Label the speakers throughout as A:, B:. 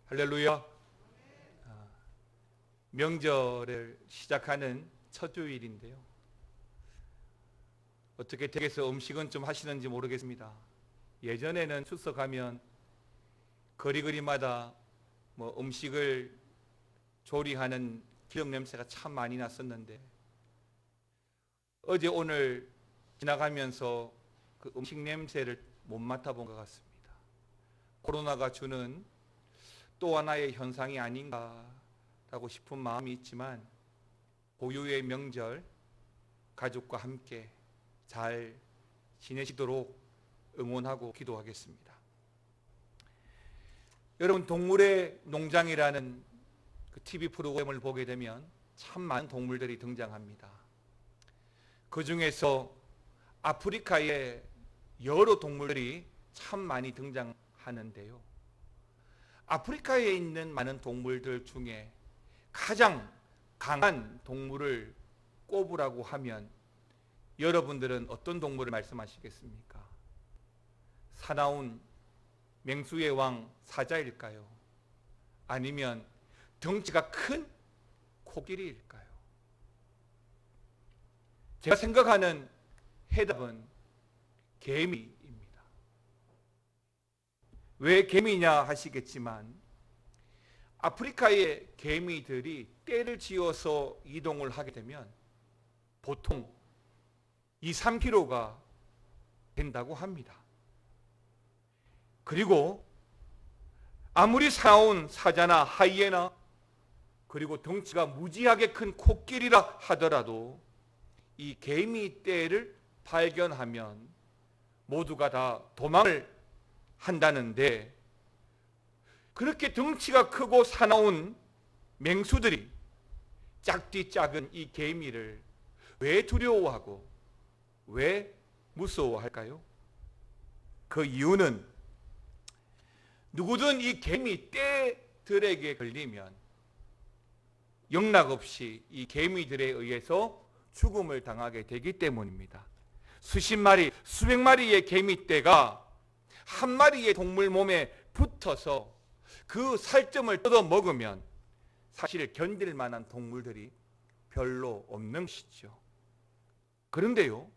A: 할렐루야. 명절을 시작하는 첫 주일인데요. 어떻게 댁에서 음식은 좀 하시는지 모르겠습니다. 예전에는 추석하면 거리마다 음식을 조리하는 기름 냄새가 참 많이 났었는데 어제 오늘 지나가면서 그 음식 냄새를 못 맡아본 것 같습니다. 코로나가 주는 또 하나의 현상이 아닌가라고 싶은 마음이 있지만 고유의 명절 가족과 함께 잘 지내시도록 응원하고 기도하겠습니다. 여러분, 동물의 농장이라는 그 TV 프로그램을 보게 되면 참 많은 동물들이 등장합니다. 그 중에서 아프리카의 여러 동물들이 참 많이 등장하는데요. 아프리카에 있는 많은 동물들 중에 가장 강한 동물을 꼽으라고 하면 여러분들은 어떤 동물을 말씀하시겠습니까? 사나운 맹수의 왕 사자일까요? 아니면 덩치가 큰 코끼리일까요? 제가 생각하는 해답은 개미입니다. 왜 개미냐 하시겠지만 아프리카의 개미들이 떼를 지어서 이동을 하게 되면 보통 2-3kg가 된다고 합니다. 그리고 아무리 사나운 사자나 하이에나 그리고 덩치가 무지하게 큰 코끼리라 하더라도 이 개미 떼를 발견하면 모두가 다 도망을 한다는데, 그렇게 덩치가 크고 사나운 맹수들이 짝뒤 작은 이 개미를 왜 두려워하고 왜 무서워할까요? 그 이유는 누구든 이 개미 떼들에게 걸리면 영락없이 이 개미들에 의해서 죽음을 당하게 되기 때문입니다. 수십 마리, 수백 마리의 개미떼가 한 마리의 동물 몸에 붙어서 그 살점을 뜯어 먹으면 사실 견딜 만한 동물들이 별로 없는 것이죠. 그런데요,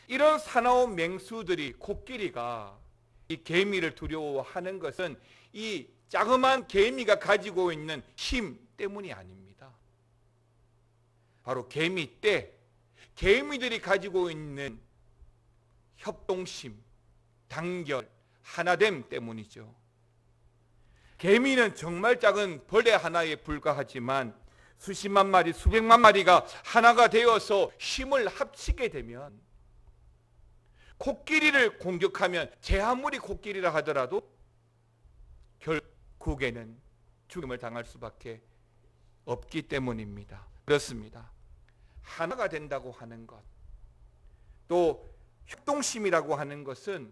A: 이런 사나운 맹수들이, 코끼리가 이 개미를 두려워하는 것은 이 자그마한 개미가 가지고 있는 힘 때문이 아닙니다. 바로 개미떼, 개미들이 가지고 있는 협동심, 단결, 하나됨 때문이죠. 개미는 정말 작은 벌레 하나에 불과하지만 수십만 마리, 수백만 마리가 하나가 되어서 힘을 합치게 되면 코끼리를 공격하면, 제 아무리 코끼리라 하더라도 결국에는 죽음을 당할 수밖에 없기 때문입니다. 그렇습니다. 하나가 된다고 하는 것, 또 협동심이라고 하는 것은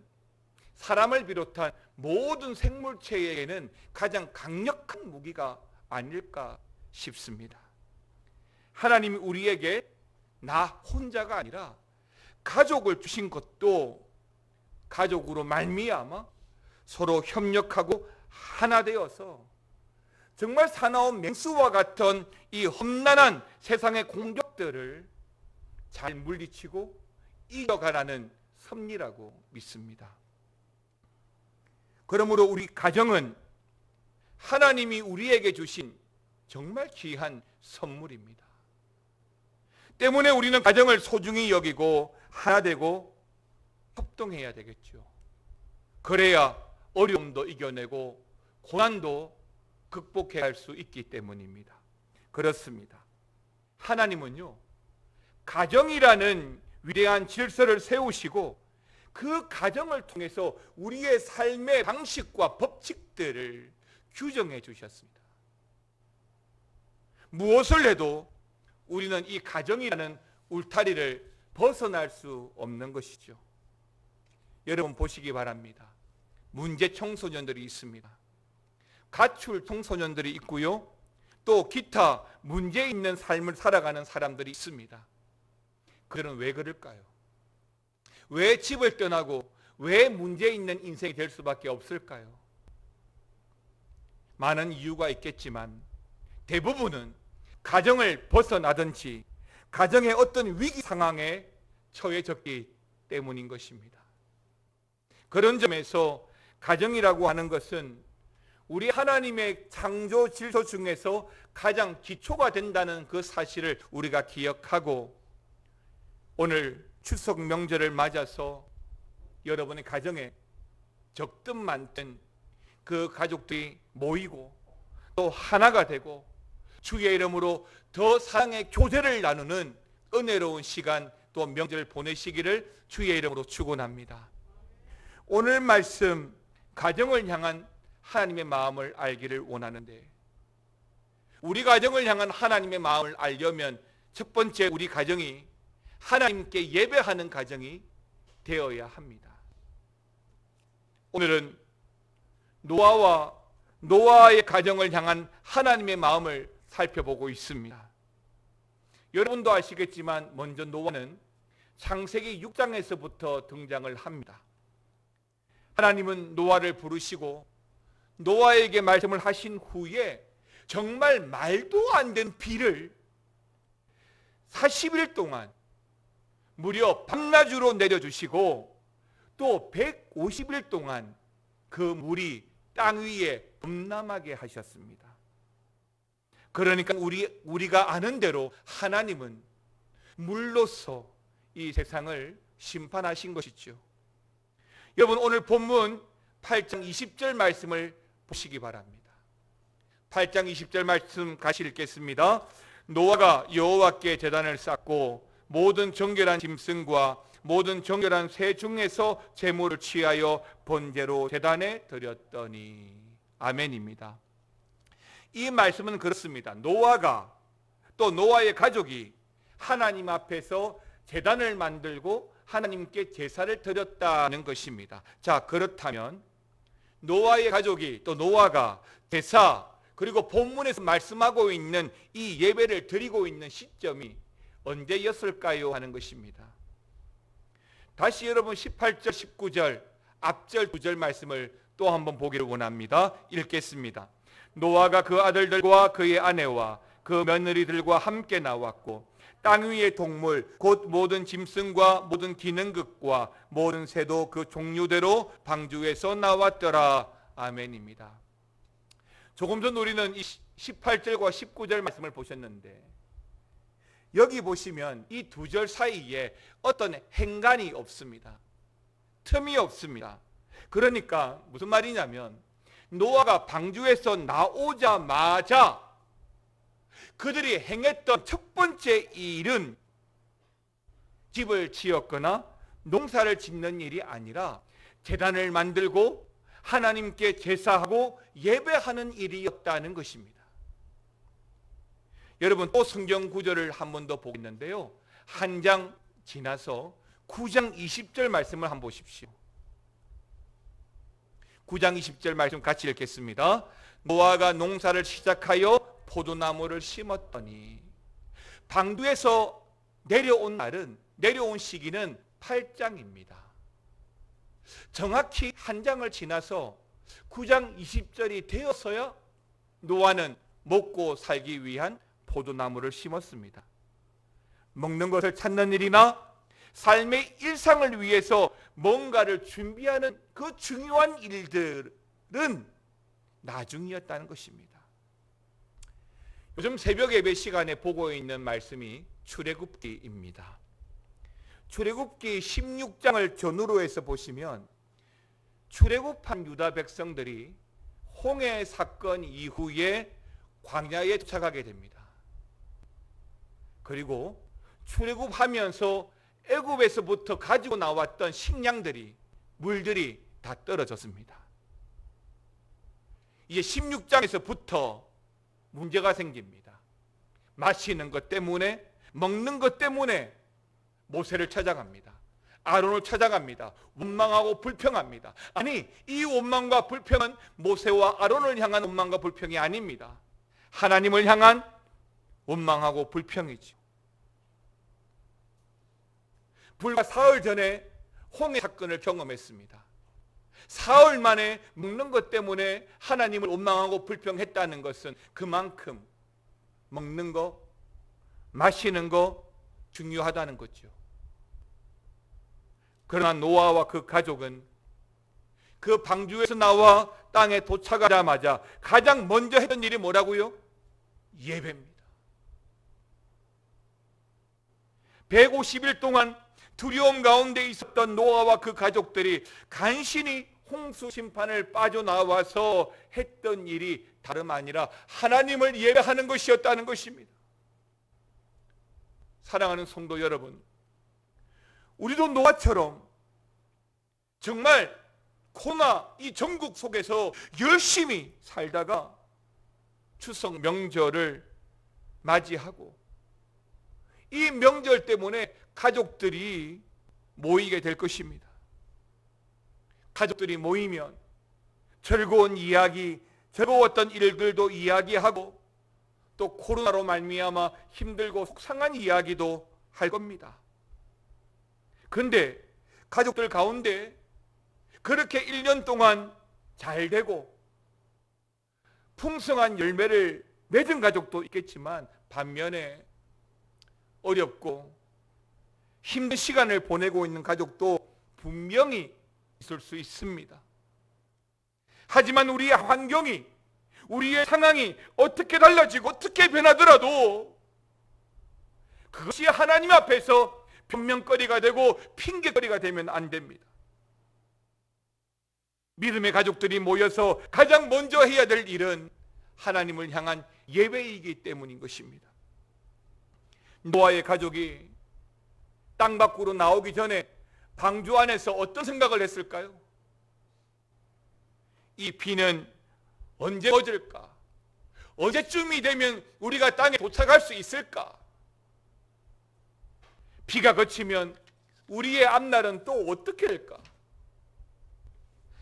A: 사람을 비롯한 모든 생물체에게는 가장 강력한 무기가 아닐까 싶습니다. 하나님이 우리에게 나 혼자가 아니라 가족을 주신 것도 가족으로 말미암아 서로 협력하고 하나 되어서 정말 사나운 맹수와 같은 이 험난한 세상의 공격들을 잘 물리치고 이겨가라는 섭리라고 믿습니다. 그러므로 우리 가정은 하나님이 우리에게 주신 정말 귀한 선물입니다. 때문에 우리는 가정을 소중히 여기고 하나 되고 협동해야 되겠죠. 그래야 어려움도 이겨내고 고난도 극복해야 할 수 있기 때문입니다. 그렇습니다. 하나님은요, 가정이라는 위대한 질서를 세우시고 그 가정을 통해서 우리의 삶의 방식과 법칙들을 규정해 주셨습니다. 무엇을 해도 우리는 이 가정이라는 울타리를 벗어날 수 없는 것이죠. 여러분 보시기 바랍니다. 문제 청소년들이 있습니다. 가출 청소년들이 있고요. 또 기타 문제 있는 삶을 살아가는 사람들이 있습니다. 그들은 왜 그럴까요? 왜 집을 떠나고 왜 문제 있는 인생이 될 수밖에 없을까요? 많은 이유가 있겠지만 대부분은 가정을 벗어나든지 가정의 어떤 위기 상황에 처해졌기 때문인 것입니다. 그런 점에서 가정이라고 하는 것은 우리 하나님의 창조 질서 중에서 가장 기초가 된다는 그 사실을 우리가 기억하고, 오늘 추석 명절을 맞아서 여러분의 가정에 적든 많든 그 가족들이 모이고 또 하나가 되고 주의 이름으로 더 사랑의 교제를 나누는 은혜로운 시간, 또 명절 보내시기를 주의 이름으로 축원합니다. 오늘 말씀, 가정을 향한 하나님의 마음을 알기를 원하는데, 우리 가정을 향한 하나님의 마음을 알려면 첫 번째 우리 가정이 하나님께 예배하는 가정이 되어야 합니다. 오늘은 노아의 가정을 향한 하나님의 마음을 살펴보고 있습니다. 여러분도 아시겠지만 먼저 노아는 창세기 6장에서부터 등장을 합니다. 하나님은 노아를 부르시고 노아에게 말씀을 하신 후에 정말 말도 안 되는 비를 40일 동안 무려 밤낮으로 내려주시고 또 150일 동안 그 물이 땅 위에 범람하게 하셨습니다. 그러니까 우리가 아는 대로 하나님은 물로서 이 세상을 심판하신 것이죠. 여러분, 오늘 본문 8장 20절 말씀을 보시기 바랍니다. 8장 20절 말씀 같이 읽겠습니다. 노아가 여호와께 제단을 쌓고 모든 정결한 짐승과 모든 정결한 새 중에서 제물을 취하여 번제로 제단에 드렸더니. 아멘입니다. 이 말씀은 그렇습니다. 노아가 또 노아의 가족이 하나님 앞에서 제단을 만들고 하나님께 제사를 드렸다는 것입니다. 자, 그렇다면 노아의 가족이 또 노아가 제사, 그리고 본문에서 말씀하고 있는 이 예배를 드리고 있는 시점이 언제였을까요? 하는 것입니다. 다시 여러분 18절 19절 앞절 2절 말씀을 또 한번 보기를 원합니다. 읽겠습니다. 노아가 그 아들들과 그의 아내와 그 며느리들과 함께 나왔고 땅 위의 동물 곧 모든 짐승과 모든 기는 것과 모든 새도 그 종류대로 방주에서 나왔더라. 아멘입니다. 조금 전 우리는 이 18절과 19절 말씀을 보셨는데, 여기 보시면 이 두 절 사이에 어떤 행간이 없습니다. 틈이 없습니다. 그러니까 무슨 말이냐면 노아가 방주에서 나오자마자 그들이 행했던 첫 번째 일은 집을 지었거나 농사를 짓는 일이 아니라 제단을 만들고 하나님께 제사하고 예배하는 일이었다는 것입니다. 여러분, 또 성경 구절을 한 번 더 보겠는데요, 한 장 지나서 9장 20절 말씀을 한번 보십시오. 9장 20절 말씀 같이 읽겠습니다. 노아가 농사를 시작하여 포도나무를 심었더니. 방주에서 내려온 시기는 8장입니다. 정확히 한 장을 지나서 9장 20절이 되어서야 노아는 먹고 살기 위한 포도나무를 심었습니다. 먹는 것을 찾는 일이나 삶의 일상을 위해서 뭔가를 준비하는 그 중요한 일들은 나중이었다는 것입니다. 요즘 새벽 예배 시간에 보고 있는 말씀이 출애굽기입니다. 출애굽기 16장을 전후로 해서 보시면 출애굽한 유다 백성들이 홍해 사건 이후에 광야에 도착하게 됩니다. 그리고 출애굽하면서 애굽에서부터 가지고 나왔던 식량들이, 물들이 다 떨어졌습니다. 이제 16장에서부터 문제가 생깁니다. 마시는 것 때문에, 먹는 것 때문에 모세를 찾아갑니다. 아론을 찾아갑니다. 원망하고 불평합니다. 아니, 이 원망과 불평은 모세와 아론을 향한 원망과 불평이 아닙니다. 하나님을 향한 원망하고 불평이죠. 불과 사흘 전에 홍해 사건을 경험했습니다. 사흘 만에 먹는 것 때문에 하나님을 원망하고 불평했다는 것은 그만큼 먹는 거, 마시는 거 중요하다는 거죠. 그러나 노아와 그 가족은 그 방주에서 나와 땅에 도착하자마자 가장 먼저 했던 일이 뭐라고요? 예배입니다. 150일 동안 두려움 가운데 있었던 노아와 그 가족들이 간신히 홍수 심판을 빠져나와서 했던 일이 다름 아니라 하나님을 예배하는 것이었다는 것입니다. 사랑하는 성도 여러분, 우리도 노아처럼 정말 코로나 이 전국 속에서 열심히 살다가 추석 명절을 맞이하고 이 명절 때문에 가족들이 모이게 될 것입니다. 가족들이 모이면 즐거운 이야기, 즐거웠던 일들도 이야기하고 또 코로나로 말미암아 힘들고 속상한 이야기도 할 겁니다. 그런데 가족들 가운데 그렇게 1년 동안 잘 되고 풍성한 열매를 맺은 가족도 있겠지만 반면에 어렵고 힘든 시간을 보내고 있는 가족도 분명히 있을 수 있습니다. 하지만 우리의 환경이, 우리의 상황이 어떻게 달라지고 어떻게 변하더라도 그것이 하나님 앞에서 변명거리가 되고 핑계거리가 되면 안 됩니다. 믿음의 가족들이 모여서 가장 먼저 해야 될 일은 하나님을 향한 예배이기 때문인 것입니다. 노아의 가족이 땅 밖으로 나오기 전에 방주 안에서 어떤 생각을 했을까요? 이 비는 언제 멎을까? 언제쯤이 되면 우리가 땅에 도착할 수 있을까? 비가 그치면 우리의 앞날은 또 어떻게 될까?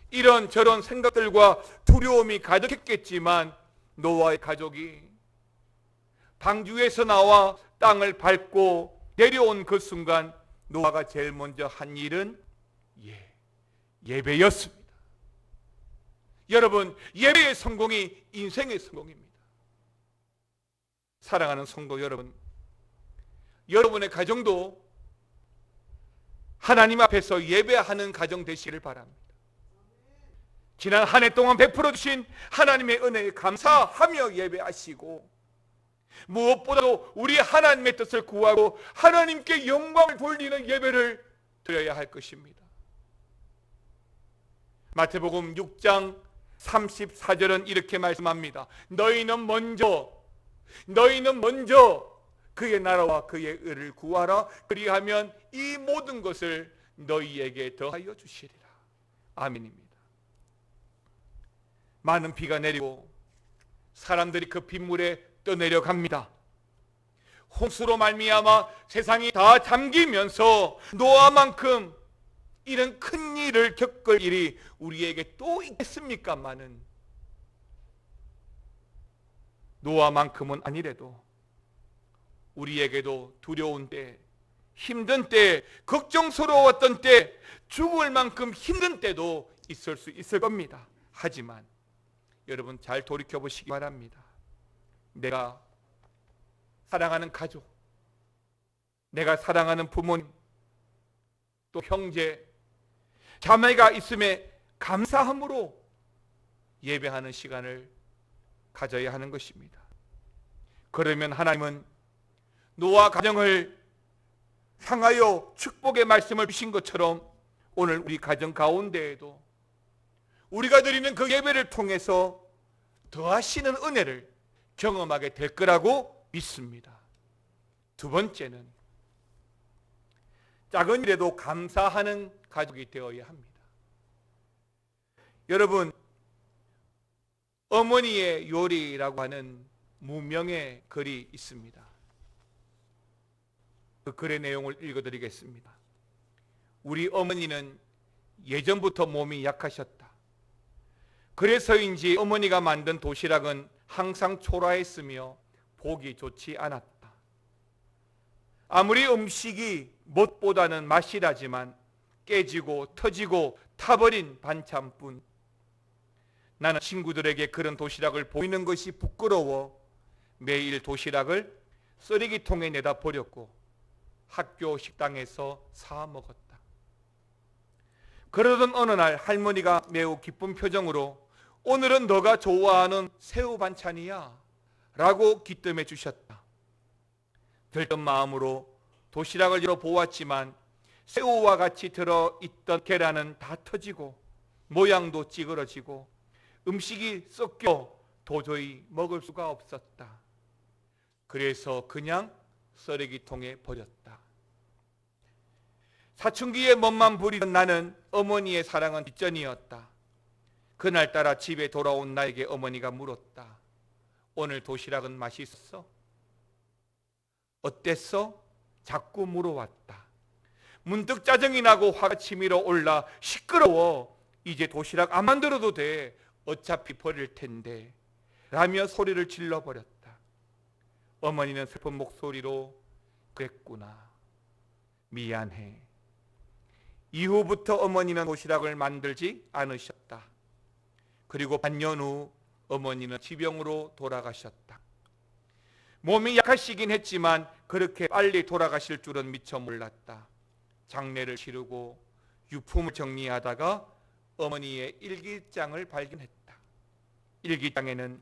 A: 이런 저런 생각들과 두려움이 가득했겠지만 노아의 가족이 방주에서 나와 땅을 밟고 내려온 그 순간 노아가 제일 먼저 한 일은 예배였습니다. 여러분, 예배의 성공이 인생의 성공입니다. 사랑하는 성도 여러분, 여러분의 가정도 하나님 앞에서 예배하는 가정 되시기를 바랍니다. 지난 한 해 동안 베풀어 주신 하나님의 은혜에 감사하며 예배하시고 무엇보다도 우리 하나님의 뜻을 구하고 하나님께 영광을 돌리는 예배를 드려야 할 것입니다. 마태복음 6장 34절은 이렇게 말씀합니다. 너희는 먼저 그의 나라와 그의 의를 구하라. 그리하면 이 모든 것을 너희에게 더하여 주시리라. 아멘입니다. 많은 비가 내리고 사람들이 그 빗물에 떠내려갑니다. 홍수로 말미암아 세상이 다 잠기면서 노아만큼 이런 큰 일을 겪을 일이 우리에게 또 있겠습니까마는 노아만큼은 아니래도 우리에게도 두려운 때, 힘든 때, 걱정스러웠던 때, 죽을 만큼 힘든 때도 있을 수 있을 겁니다. 하지만 여러분 잘 돌이켜보시기 바랍니다. 내가 사랑하는 가족, 내가 사랑하는 부모님, 또 형제, 자매가 있음에 감사함으로 예배하는 시간을 가져야 하는 것입니다. 그러면 하나님은 노아 가정을 향하여 축복의 말씀을 주신 것처럼 오늘 우리 가정 가운데에도 우리가 드리는 그 예배를 통해서 더하시는 은혜를 경험하게 될 거라고 믿습니다. 두 번째는 작은 일에도 감사하는 가족이 되어야 합니다. 여러분, 어머니의 요리라고 하는 무명의 글이 있습니다. 그 글의 내용을 읽어드리겠습니다. 우리 어머니는 예전부터 몸이 약하셨다. 그래서인지 어머니가 만든 도시락은 항상 초라했으며 보기 좋지 않았다. 아무리 음식이 멋보다는 맛이라지만 깨지고 터지고 타버린 반찬뿐. 나는 친구들에게 그런 도시락을 보이는 것이 부끄러워 매일 도시락을 쓰레기통에 내다 버렸고 학교 식당에서 사 먹었다. 그러던 어느 날 할머니가 매우 기쁜 표정으로 오늘은 너가 좋아하는 새우 반찬이야 라고 기뜸해 주셨다. 들뜬 마음으로 도시락을 열어 보았지만 새우와 같이 들어있던 계란은 다 터지고 모양도 찌그러지고 음식이 섞여 도저히 먹을 수가 없었다. 그래서 그냥 쓰레기통에 버렸다. 사춘기에 멋만 부리던 나는 어머니의 사랑은 뒷전이었다. 그날따라 집에 돌아온 나에게 어머니가 물었다. 오늘 도시락은 맛있었어? 어땠어? 자꾸 물어왔다. 문득 짜증이 나고 화가 치밀어 올라 시끄러워. 이제 도시락 안 만들어도 돼. 어차피 버릴 텐데. 라며 소리를 질러버렸다. 어머니는 슬픈 목소리로 그랬구나. 미안해. 이후부터 어머니는 도시락을 만들지 않으셨다. 그리고 반년 후 어머니는 지병으로 돌아가셨다. 몸이 약하시긴 했지만 그렇게 빨리 돌아가실 줄은 미처 몰랐다. 장례를 치르고 유품을 정리하다가 어머니의 일기장을 발견했다. 일기장에는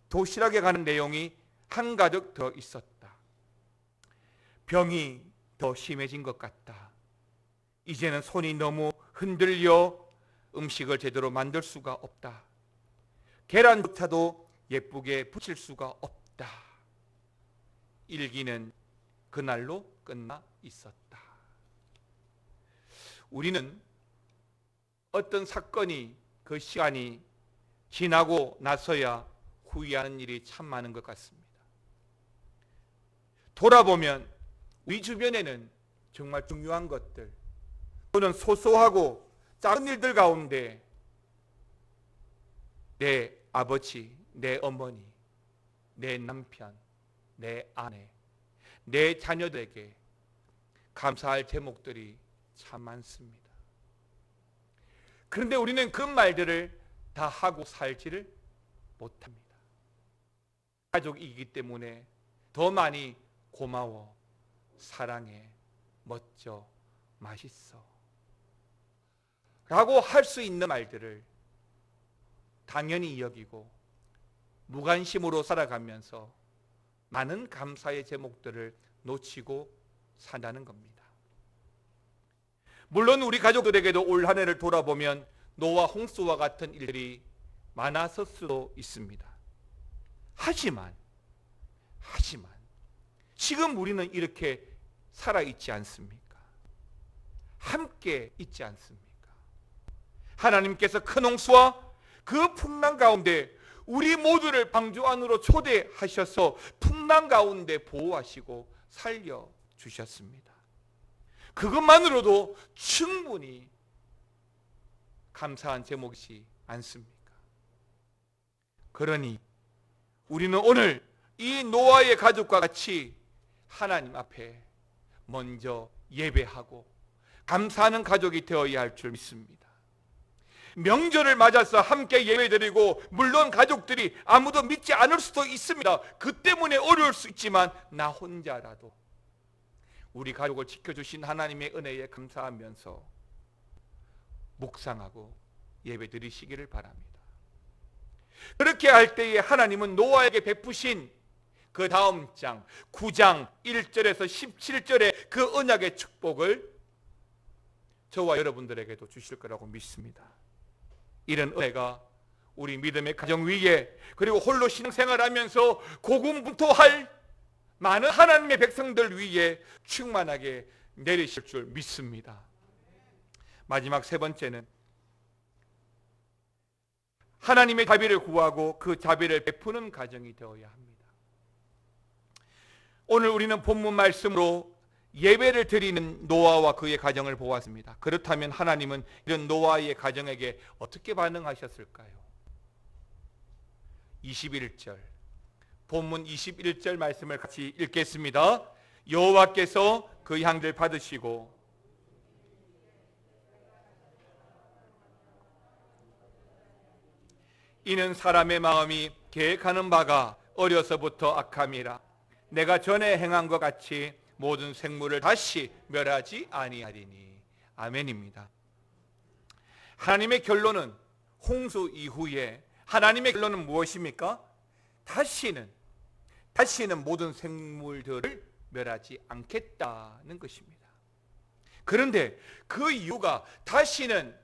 A: 도시락에 관한 내용이 한가득 들어 있었다. 병이 더 심해진 것 같다. 이제는 손이 너무 흔들려 음식을 제대로 만들 수가 없다. 계란조차도 예쁘게 부칠 수가 없다. 일기는 그날로 끝나 있었다. 우리는 어떤 사건이 그 시간이 지나고 나서야 후회하는 일이 참 많은 것 같습니다. 돌아보면 우리 주변에는 정말 중요한 것들 또는 소소하고 작은 일들 가운데 내 아버지, 내 어머니, 내 남편, 내 아내, 내 자녀들에게 감사할 제목들이 참 많습니다. 그런데 우리는 그 말들을 다 하고 살지를 못합니다. 가족이기 때문에 더 많이 고마워, 사랑해, 멋져, 맛있어 라고 할 수 있는 말들을 당연히 여기고 무관심으로 살아가면서 많은 감사의 제목들을 놓치고 산다는 겁니다. 물론 우리 가족들에게도 올 한 해를 돌아보면 노아 홍수와 같은 일들이 많았을 수도 있습니다. 하지만 지금 우리는 이렇게 살아있지 않습니까? 함께 있지 않습니까? 하나님께서 큰 홍수와 그 풍랑 가운데 우리 모두를 방주 안으로 초대하셔서 풍랑 가운데 보호하시고 살려주셨습니다. 그것만으로도 충분히 감사한 제목이지 않습니까? 그러니 우리는 오늘 이 노아의 가족과 같이 하나님 앞에 먼저 예배하고 감사하는 가족이 되어야 할 줄 믿습니다. 명절을 맞아서 함께 예배드리고 물론 가족들이 아무도 믿지 않을 수도 있습니다. 그 때문에 어려울 수 있지만 나 혼자라도 우리 가족을 지켜주신 하나님의 은혜에 감사하면서 묵상하고 예배드리시기를 바랍니다. 그렇게 할 때에 하나님은 노아에게 베푸신 그 다음 장 9장 1절에서 17절의 그 언약의 축복을 저와 여러분들에게도 주실 거라고 믿습니다. 이런 은혜가 우리 믿음의 가정 위에 그리고 홀로 신앙생활하면서 고군분투할 많은 하나님의 백성들 위에 충만하게 내리실 줄 믿습니다. 마지막 세 번째는 하나님의 자비를 구하고 그 자비를 베푸는 가정이 되어야 합니다. 오늘 우리는 본문 말씀으로 예배를 드리는 노아와 그의 가정을 보았습니다. 그렇다면 하나님은 이런 노아의 가정에게 어떻게 반응하셨을까요? 21절 본문 21절 말씀을 같이 읽겠습니다. 여호와께서 그 향기를 받으시고 이는 사람의 마음이 계획하는 바가 어려서부터 악함이라. 내가 전에 행한 것 같이 모든 생물을 다시 멸하지 아니하리니. 아멘입니다. 하나님의 결론은, 홍수 이후에 하나님의 결론은 무엇입니까? 다시는 모든 생물들을 멸하지 않겠다는 것입니다. 그런데 그 이유가, 다시는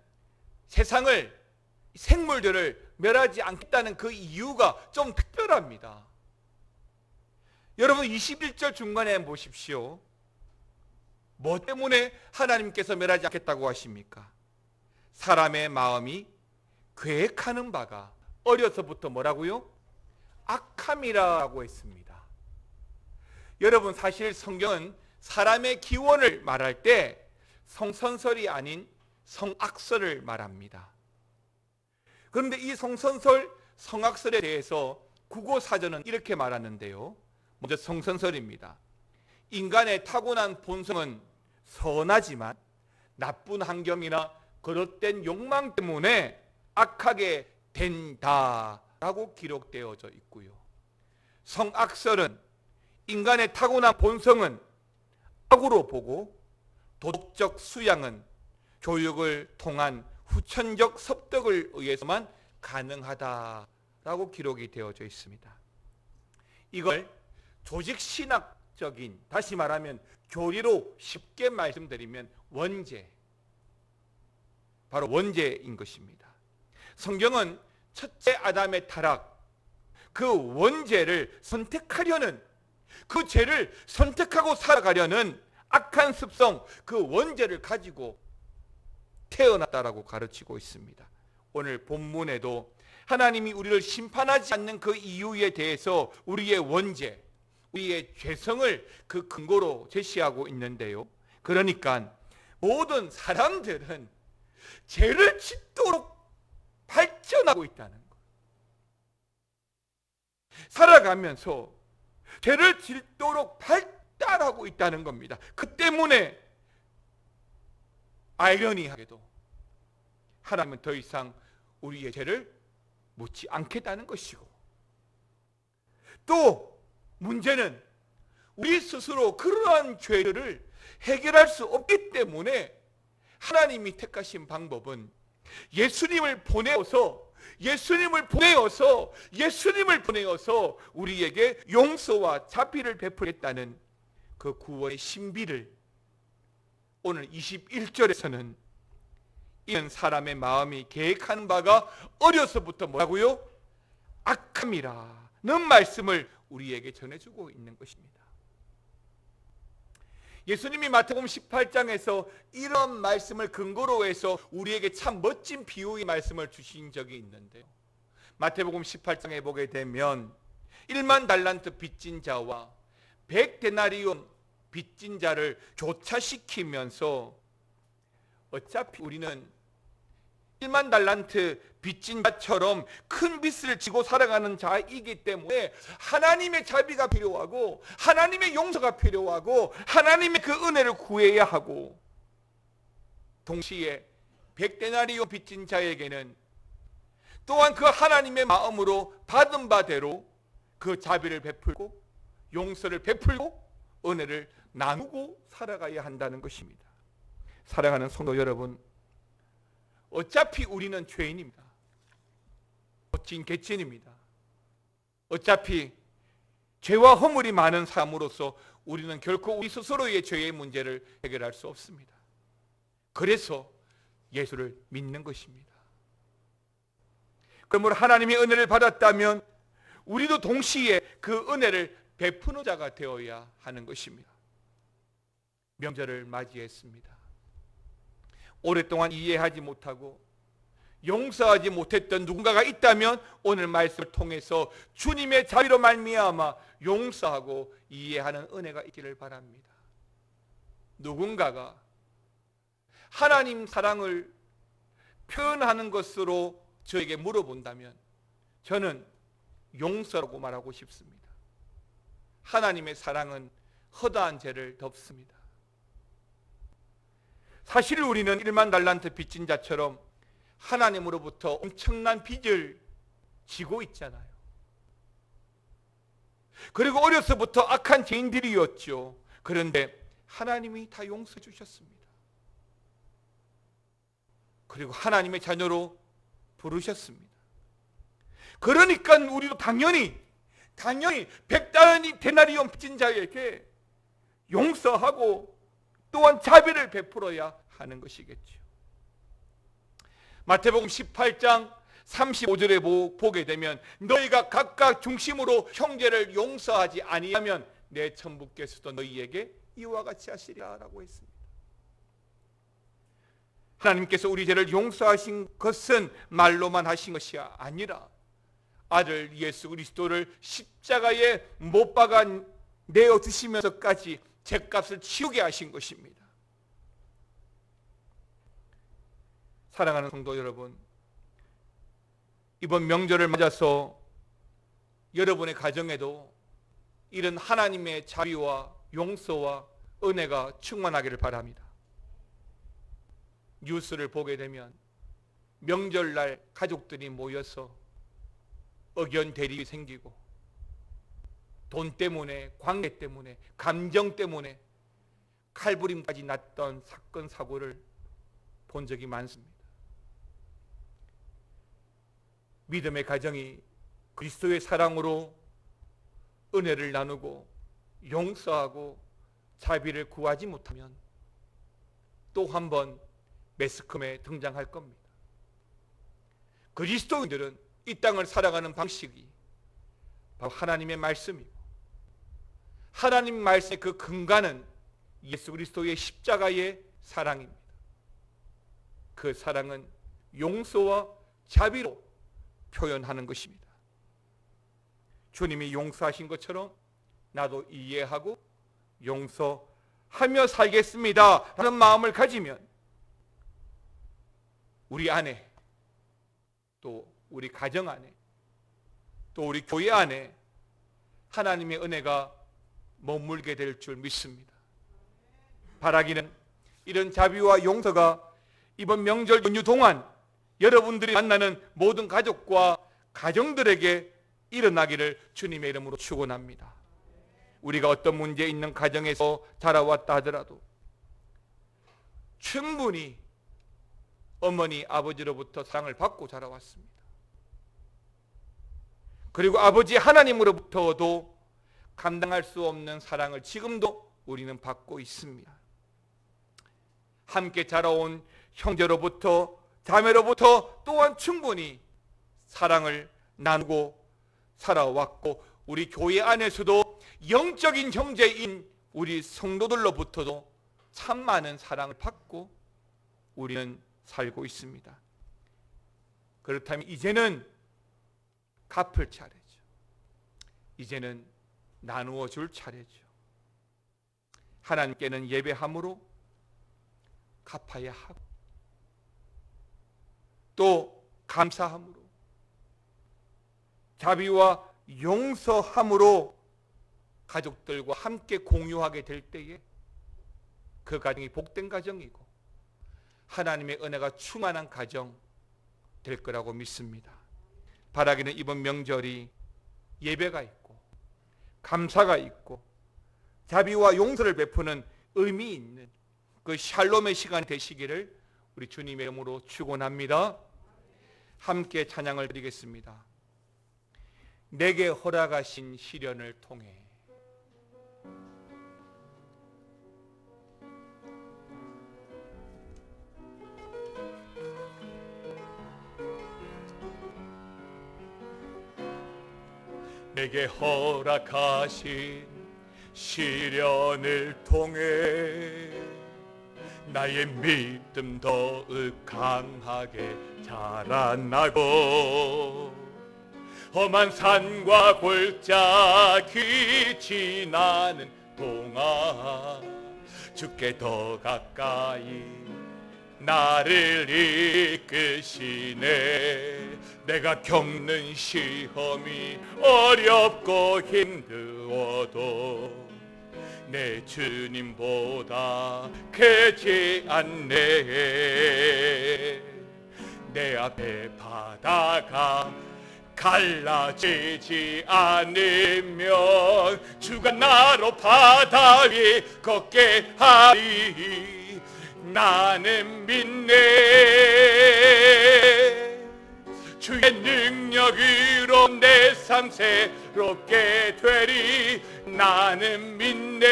A: 생물들을 멸하지 않겠다는 그 이유가 좀 특별합니다. 여러분 21절 중간에 보십시오. 뭐 때문에 하나님께서 멸하지 않겠다고 하십니까? 사람의 마음이 계획하는 바가 어려서부터 뭐라고요? 악함이라고 했습니다. 여러분 사실 성경은 사람의 기원을 말할 때 성선설이 아닌 성악설을 말합니다. 그런데 이 성선설, 성악설에 대해서 국어사전은 이렇게 말하는데요. 먼저 성선설입니다. 인간의 타고난 본성은 선하지만 나쁜 환경이나 거듭된 욕망 때문에 악하게 된다라고 기록되어져 있고요. 성악설은 인간의 타고난 본성은 악으로 보고 도덕적 수양은 교육을 통한 후천적 섭덕을 의해서만 가능하다라고 기록이 되어져 있습니다. 이걸 조직신학적인, 다시 말하면 교리로 쉽게 말씀드리면 원죄, 바로 원죄인 것입니다. 성경은 첫째 아담의 타락, 그 원죄를 선택하려는, 그 죄를 선택하고 살아가려는 악한 습성, 그 원죄를 가지고 태어났다라고 가르치고 있습니다. 오늘 본문에도 하나님이 우리를 심판하지 않는 그 이유에 대해서 우리의 원죄, 우리의 죄성을 그 근거로 제시하고 있는데요. 그러니까 모든 사람들은 죄를 짓도록 발전하고 있다는 것. 살아가면서 죄를 짓도록 발달하고 있다는 겁니다. 그 때문에 아이러니하게도 하나님은 더 이상 우리의 죄를 묻지 않겠다는 것이고, 또 문제는 우리 스스로 그러한 죄를 해결할 수 없기 때문에 하나님이 택하신 방법은 예수님을 보내어서 우리에게 용서와 자비를 베풀겠다는 그 구원의 신비를 오늘 21절에서는 이는 사람의 마음이 계획하는 바가 어려서부터 뭐라고요? 악함이라는 말씀을 우리에게 전해주고 있는 것입니다. 예수님이 마태복음 18장에서 이런 말씀을 근거로 해서 우리에게 참 멋진 비유의 말씀을 주신 적이 있는데요. 마태복음 18장에 보게 되면 1만 달란트 빚진 자와 100데나리온 빚진 자를 교차시키면서, 어차피 우리는 1만 달란트 빚진 자처럼 큰 빚을 지고 살아가는 자이기 때문에 하나님의 자비가 필요하고 하나님의 용서가 필요하고 하나님의 그 은혜를 구해야 하고, 동시에 100데나리온 빚진 자에게는 또한 그 하나님의 마음으로 받은 바대로 그 자비를 베풀고 용서를 베풀고 은혜를 나누고 살아가야 한다는 것입니다. 사랑하는 성도 여러분, 어차피 우리는 죄인입니다. 거친 개친입니다. 어차피 죄와 허물이 많은 삶으로서 우리는 결코 우리 스스로의 죄의 문제를 해결할 수 없습니다. 그래서 예수를 믿는 것입니다. 그러므로 하나님의 은혜를 받았다면 우리도 동시에 그 은혜를 베푸는 자가 되어야 하는 것입니다. 명절을 맞이했습니다. 오랫동안 이해하지 못하고 용서하지 못했던 누군가가 있다면 오늘 말씀을 통해서 주님의 자비로 말미암아 용서하고 이해하는 은혜가 있기를 바랍니다. 누군가가 하나님 사랑을 표현하는 것으로 저에게 물어본다면 저는 용서라고 말하고 싶습니다. 하나님의 사랑은 허다한 죄를 덮습니다. 사실 우리는 1만 달란트 빚진 자처럼 하나님으로부터 엄청난 빚을 지고 있잖아요. 그리고 어려서부터 악한 죄인들이었죠. 그런데 하나님이 다 용서해 주셨습니다. 그리고 하나님의 자녀로 부르셨습니다. 그러니까 우리도 당연히 100데나리온 빚진 자에게 용서하고 또한 자비를 베풀어야 하는 것이겠죠. 마태복음 18장 35절에 보게 되면 너희가 각각 중심으로 형제를 용서하지 아니하면 내 천부께서도 너희에게 이와 같이 하시리라 라고 했습니다. 하나님께서 우리 죄를 용서하신 것은 말로만 하신 것이 아니라 아들 예수 그리스도를 십자가에 못 박아 내어 주시면서까지 죄값을 치우게 하신 것입니다. 사랑하는 성도 여러분, 이번 명절을 맞아서 여러분의 가정에도 이런 하나님의 자비와 용서와 은혜가 충만하기를 바랍니다. 뉴스를 보게 되면 명절날 가족들이 모여서 의견 대립이 생기고 돈 때문에, 관계 때문에, 감정 때문에 칼부림까지 났던 사건 사고를 본 적이 많습니다. 믿음의 가정이 그리스도의 사랑으로 은혜를 나누고 용서하고 자비를 구하지 못하면 또 한 번 매스컴에 등장할 겁니다. 그리스도인들은 이 땅을 살아가는 방식이 바로 하나님의 말씀이고 하나님 말씀의 그 근간은 예수 그리스도의 십자가의 사랑입니다. 그 사랑은 용서와 자비로 표현하는 것입니다. 주님이 용서하신 것처럼 나도 이해하고 용서하며 살겠습니다 라는 마음을 가지면 우리 안에, 또 우리 가정 안에, 또 우리 교회 안에 하나님의 은혜가 머물게 될 줄 믿습니다. 바라기는 이런 자비와 용서가 이번 명절 연휴 동안 여러분들이 만나는 모든 가족과 가정들에게 일어나기를 주님의 이름으로 축원합니다. 우리가 어떤 문제 있는 가정에서 자라왔다 하더라도 충분히 어머니, 아버지로부터 사랑을 받고 자라왔습니다. 그리고 아버지 하나님으로부터도 감당할 수 없는 사랑을 지금도 우리는 받고 있습니다. 함께 자라온 형제로부터, 자매로부터 또한 충분히 사랑을 나누고 살아왔고 우리 교회 안에서도 영적인 형제인 우리 성도들로부터도 참 많은 사랑을 받고 우리는 살고 있습니다. 그렇다면 이제는 갚을 차례죠. 이제는 나누어 줄 차례죠. 하나님께는 예배함으로 갚아야 하고 또 감사함으로 자비와 용서함으로 가족들과 함께 공유하게 될 때에 그 가정이 복된 가정이고 하나님의 은혜가 충만한 가정 될 거라고 믿습니다. 바라기는 이번 명절이 예배가 있고 감사가 있고 자비와 용서를 베푸는 의미 있는 그 샬롬의 시간이 되시기를 우리 주님의 이름으로 축원합니다. 함께 찬양을 드리겠습니다. 내게 허락하신 시련을 통해 내게 허락하신 시련을 통해 나의 믿음 더욱 강하게 자라나고 험한 산과 골짜기 지나는 동안 주께 더 가까이 나를 이끄시네. 내가 겪는 시험이 어렵고 힘들어도 내 주님보다 크지 않네. 내 앞에 바다가 갈라지지 않으면 주가 나로 바다 위 걷게 하리. 나는 믿네. 주의 능력으로 내 삶 새롭게 되리. 나는 믿네.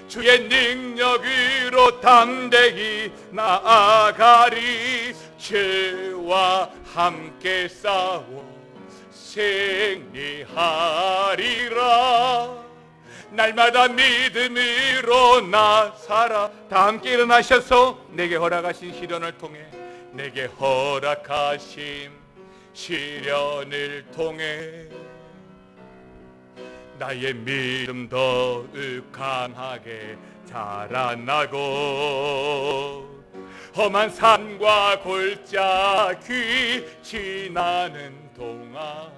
A: 주의 능력으로 담대히 나아가리. 주와 함께 싸워 승리하리라. 날마다 믿음으로 나 살아. 다 함께 일어나셔서 내게 허락하신 시련을 통해, 내게 허락하신 시련을 통해 나의 믿음 더욱 강하게 자라나고, 험한 산과 골짜기 지나는 동안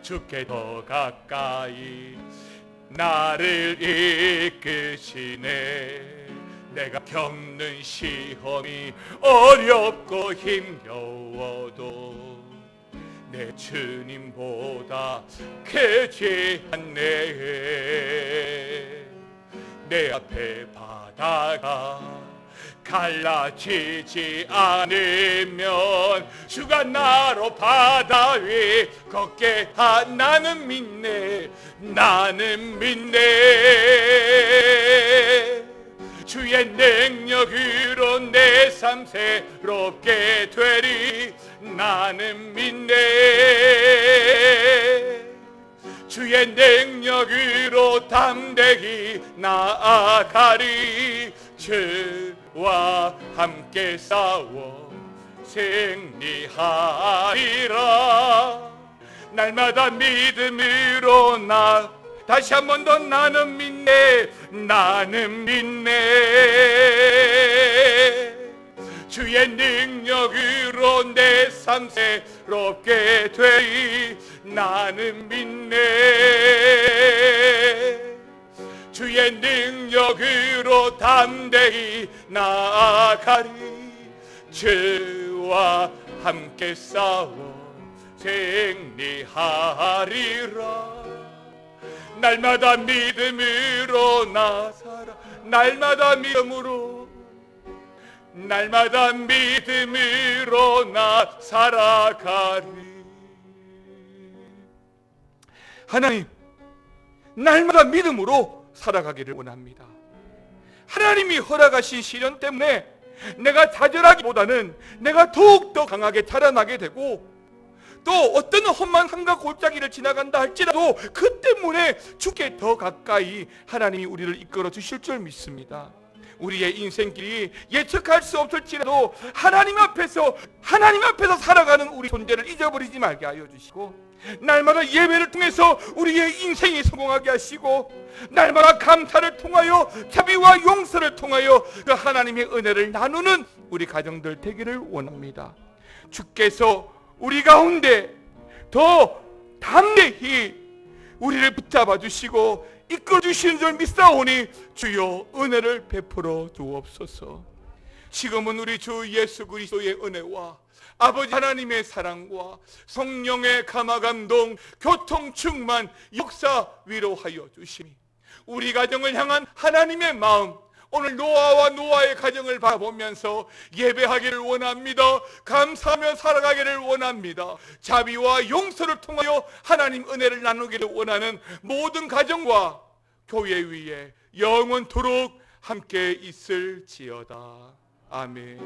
A: 주께 더 가까이 나를 이끄시네. 내가 겪는 시험이 어렵고 힘겨워도 내 주님보다 크지 않네. 내 앞에 바다가 갈라지지 않으면 주가 나로 바다 위 걷게 하. 나는 믿네. 나는 믿네. 주의 능력으로 내 삶 새롭게 되리. 나는 믿네. 주의 능력으로 담대히 나아가리. 주와 함께 싸워 승리하리라. 날마다 믿음으로 나. 다시 한 번 더. 나는 믿네. 나는 믿네. 주의 능력으로 내 삶 새롭게 되리. 나는 믿네. 주의 능력으로 담대히 나아가리. 주와 함께 싸워 승리하리라. 날마다 믿음으로 나 살아. 날마다 믿음으로, 날마다 믿음으로 나 살아가리. 하나님, 날마다 믿음으로 살아가기를 원합니다. 하나님이 허락하신 시련 때문에 내가 좌절하기보다는 내가 더욱더 강하게 자라나게 되고, 또 어떤 험한 산과 골짜기를 지나간다 할지라도 그 때문에 주께 더 가까이 하나님이 우리를 이끌어 주실 줄 믿습니다. 우리의 인생길이 예측할 수 없을지라도 하나님 앞에서 살아가는 우리 존재를 잊어버리지 말게 하여 주시고, 날마다 예배를 통해서 우리의 인생이 성공하게 하시고, 날마다 감사를 통하여 자비와 용서를 통하여 그 하나님의 은혜를 나누는 우리 가정들 되기를 원합니다. 주께서 우리 가운데 더 담대히 우리를 붙잡아 주시고 이끌어 주시는 줄 믿사오니 주여 은혜를 베풀어 주옵소서. 지금은 우리 주 예수 그리스도의 은혜와 아버지 하나님의 사랑과 성령의 감화감동 교통 충만 역사 위로하여 주시니 우리 가정을 향한 하나님의 마음, 오늘 노아와 노아의 가정을 바라보면서 예배하기를 원합니다. 감사하며 살아가기를 원합니다. 자비와 용서를 통하여 하나님 은혜를 나누기를 원하는 모든 가정과 교회 위에 영원토록 함께 있을지어다. 아멘.